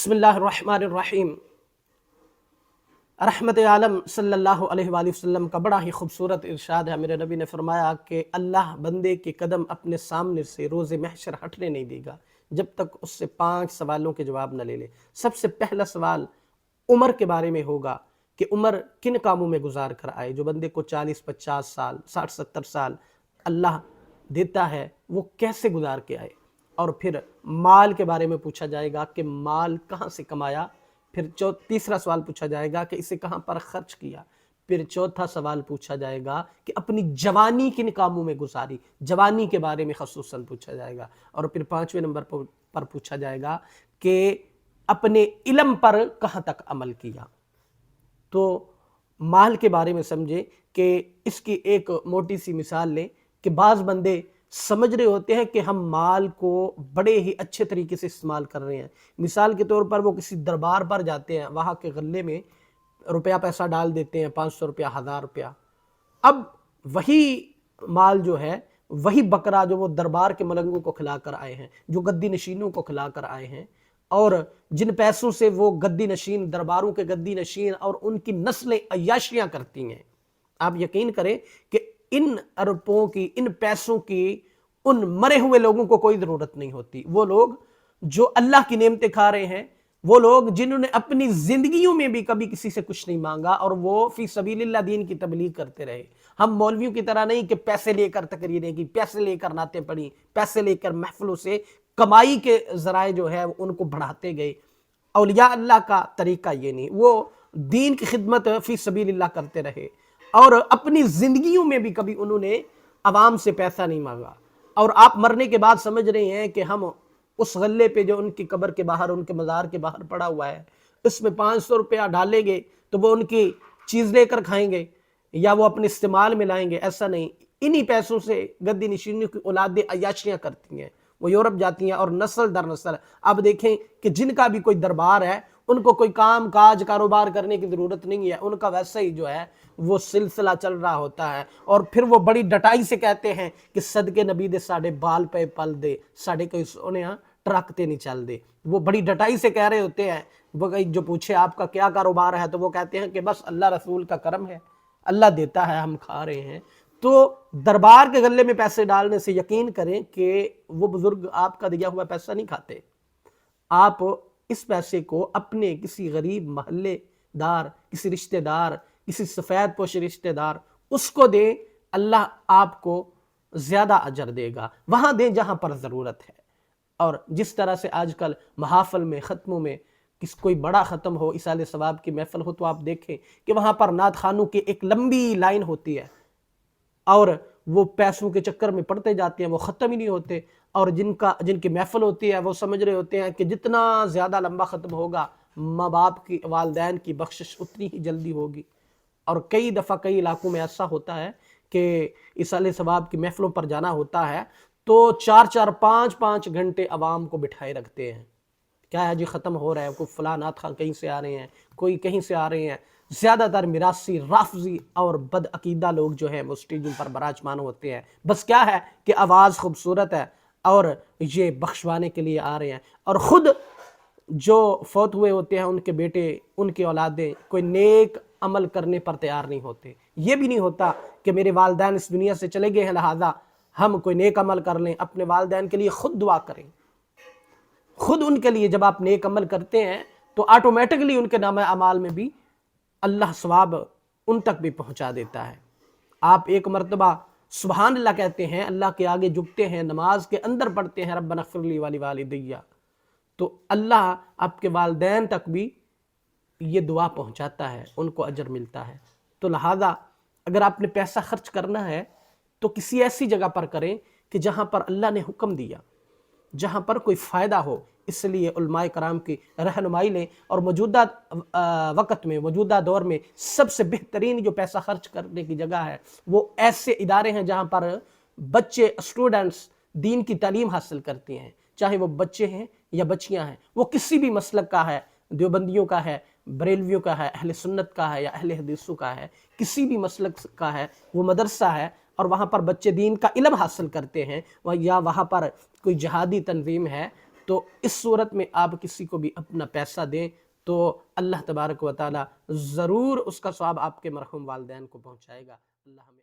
بسم اللہ الرحمن الرحیم۔ رحمت عالم صلی اللہ علیہ وآلہ وسلم کا بڑا ہی خوبصورت ارشاد ہے۔ میرے نبی نے فرمایا کہ اللہ بندے کے قدم اپنے سامنے سے روز محشر ہٹنے نہیں دے گا جب تک اس سے 5 سوالوں کے جواب نہ لے لے۔ سب سے پہلا سوال عمر کے بارے میں ہوگا کہ عمر کن کاموں میں گزار کر آئے۔ جو بندے کو 40-50 سال 60-70 سال اللہ دیتا ہے وہ کیسے گزار کے آئے۔ اور پھر مال کے بارے میں پوچھا جائے گا کہ مال کہاں سے کمایا۔ پھر تیسرا سوال پوچھا جائے گا کہ اسے کہاں پر خرچ کیا۔ پھر چوتھا سوال پوچھا جائے گا کہ اپنی جوانی کن کاموں میں گزاری، جوانی کے بارے میں خصوصاً پوچھا جائے گا۔ اور پھر 5ویں نمبر پر پوچھا جائے گا کہ اپنے علم پر کہاں تک عمل کیا۔ تو مال کے بارے میں سمجھے کہ اس کی ایک موٹی سی مثال لیں کہ بعض بندے سمجھ رہے ہوتے ہیں کہ ہم مال کو بڑے ہی اچھے طریقے سے استعمال کر رہے ہیں۔ مثال کے طور پر وہ کسی دربار پر جاتے ہیں، وہاں کے غلے میں روپیہ پیسہ ڈال دیتے ہیں، 500 روپیہ 1000 روپیہ۔ اب وہی مال جو ہے، وہی بکرا جو وہ دربار کے ملنگوں کو کھلا کر آئے ہیں، جو گدی نشینوں کو کھلا کر آئے ہیں، اور جن پیسوں سے وہ گدی نشین، درباروں کے گدی نشین اور ان کی نسلیں عیاشیاں کرتی ہیں، آپ یقین کریں کہ ان اربوں کی، ان پیسوں کی ان مرے ہوئے لوگوں کو کوئی ضرورت نہیں ہوتی۔ وہ لوگ جو اللہ کی نعمتیں کھا رہے ہیں، وہ لوگ جنہوں نے اپنی زندگیوں میں بھی کبھی کسی سے کچھ نہیں مانگا اور وہ فی سبیل اللہ دین کی تبلیغ کرتے رہے۔ ہم مولویوں کی طرح نہیں کہ پیسے لے کر تقریریں کی، پیسے لے کر نعتیں پڑھی، پیسے لے کر محفلوں سے کمائی کے ذرائع جو ہے ان کو بڑھاتے گئے۔ اولیاء اللہ کا طریقہ یہ نہیں، وہ دین کی خدمت فی سبیل اللہ کرتے رہے اور اپنی زندگیوں میں بھی کبھی انہوں نے عوام سے پیسہ نہیں مانگا۔ اور آپ مرنے کے بعد سمجھ رہے ہیں کہ ہم اس غلے پہ جو ان کی قبر کے باہر، ان کے مزار کے باہر پڑا ہوا ہے، اس میں 500 روپیہ ڈالیں گے تو وہ ان کی چیز لے کر کھائیں گے یا وہ اپنے استعمال میں لائیں گے۔ ایسا نہیں، انہی پیسوں سے گدی نشینوں کی اولادیں عیاشیاں کرتی ہیں، وہ یورپ جاتی ہیں اور نسل در نسل۔ اب دیکھیں کہ جن کا بھی کوئی دربار ہے، ان کو کوئی کام کاج کاروبار کرنے کی ضرورت نہیں ہے، ان کا ویسا ہی جو ہے وہ سلسلہ چل رہا ہوتا ہے۔ اور پھر وہ بڑی ڈٹائی سے کہتے ہیں کہ صدقے نبی دے ساڑے بال پہ پل دے، ساڑے کوئی سونے ٹرک تے نہیں چل دے۔ وہ بڑی ڈٹائی سے کہہ رہے ہوتے ہیں۔ وہ جو پوچھے آپ کا کیا کاروبار ہے تو وہ کہتے ہیں کہ بس اللہ رسول کا کرم ہے، اللہ دیتا ہے، ہم کھا رہے ہیں۔ تو دربار کے غلے میں پیسے ڈالنے سے یقین کریں کہ وہ بزرگ آپ کا دیا ہوا پیسہ نہیں کھاتے۔ آپ اس پیسے کو اپنے کسی غریب محلے دار، کسی رشتہ دار، کسی سفید پوش رشتہ دار، اس کو دیں، اللہ آپ کو زیادہ اجر دے گا۔ وہاں دیں جہاں پر ضرورت ہے۔ اور جس طرح سے آج کل محافل میں، ختموں میں، کوئی بڑا ختم ہو، ایصال ثواب کی محفل ہو، تو آپ دیکھیں کہ وہاں پر نعت خوانوں کی ایک لمبی لائن ہوتی ہے اور وہ پیسوں کے چکر میں پڑتے جاتے ہیں، وہ ختم ہی نہیں ہوتے۔ اور جن کی محفل ہوتی ہے وہ سمجھ رہے ہوتے ہیں کہ جتنا زیادہ لمبا ختم ہوگا، ماں باپ کی، والدین کی بخشش اتنی ہی جلدی ہوگی۔ اور کئی دفعہ کئی علاقوں میں ایسا ہوتا ہے کہ ایصال ثواب کی محفلوں پر جانا ہوتا ہے تو 4-4 5-5 گھنٹے عوام کو بٹھائے رکھتے ہیں۔ کیا ہے جی، ختم ہو رہا ہے، کوئی فلاں نعت خواں کہیں سے آ رہے ہیں، کوئی کہیں سے آ رہے ہیں۔ زیادہ تر میراثی، رافضی اور بد عقیدہ لوگ جو ہیں وہ اسٹیجوں پر براجمان ہوتے ہیں۔ بس کیا ہے کہ آواز خوبصورت ہے اور یہ بخشوانے کے لیے آ رہے ہیں، اور خود جو فوت ہوئے ہوتے ہیں ان کے بیٹے، ان کی اولادیں کوئی نیک عمل کرنے پر تیار نہیں ہوتے۔ یہ بھی نہیں ہوتا کہ میرے والدین اس دنیا سے چلے گئے ہیں لہذا ہم کوئی نیک عمل کر لیں۔ اپنے والدین کے لیے خود دعا کریں، خود ان کے لیے جب آپ نیک عمل کرتے ہیں تو آٹومیٹکلی ان کے نامہ اعمال میں بھی اللہ ثواب ان تک بھی پہنچا دیتا ہے۔ آپ ایک مرتبہ سبحان اللہ کہتے ہیں، اللہ کے آگے جھکتے ہیں، نماز کے اندر پڑھتے ہیں ربنا اغفر لی ولوالدی، تو اللہ آپ کے والدین تک بھی یہ دعا پہنچاتا ہے، ان کو اجر ملتا ہے۔ تو لہذا اگر آپ نے پیسہ خرچ کرنا ہے تو کسی ایسی جگہ پر کریں کہ جہاں پر اللہ نے حکم دیا، جہاں پر کوئی فائدہ ہو۔ اس لیے علماء کرام کی رہنمائی لیں، اور موجودہ وقت میں، موجودہ دور میں سب سے بہترین جو پیسہ خرچ کرنے کی جگہ ہے وہ ایسے ادارے ہیں جہاں پر بچے، اسٹوڈنٹس دین کی تعلیم حاصل کرتے ہیں، چاہے وہ بچے ہیں یا بچیاں ہیں، وہ کسی بھی مسلک کا ہے، دیوبندیوں کا ہے، بریلویوں کا ہے، اہل سنت کا ہے یا اہل حدیثوں کا ہے، کسی بھی مسلک کا ہے، وہ مدرسہ ہے اور وہاں پر بچے دین کا علم حاصل کرتے ہیں، یا وہاں پر کوئی جہادی تنظیم ہے تو اس صورت میں آپ کسی کو بھی اپنا پیسہ دیں تو اللہ تبارک و تعالی ضرور اس کا ثواب آپ کے مرحوم والدین کو پہنچائے گا۔ اللہ ہمیں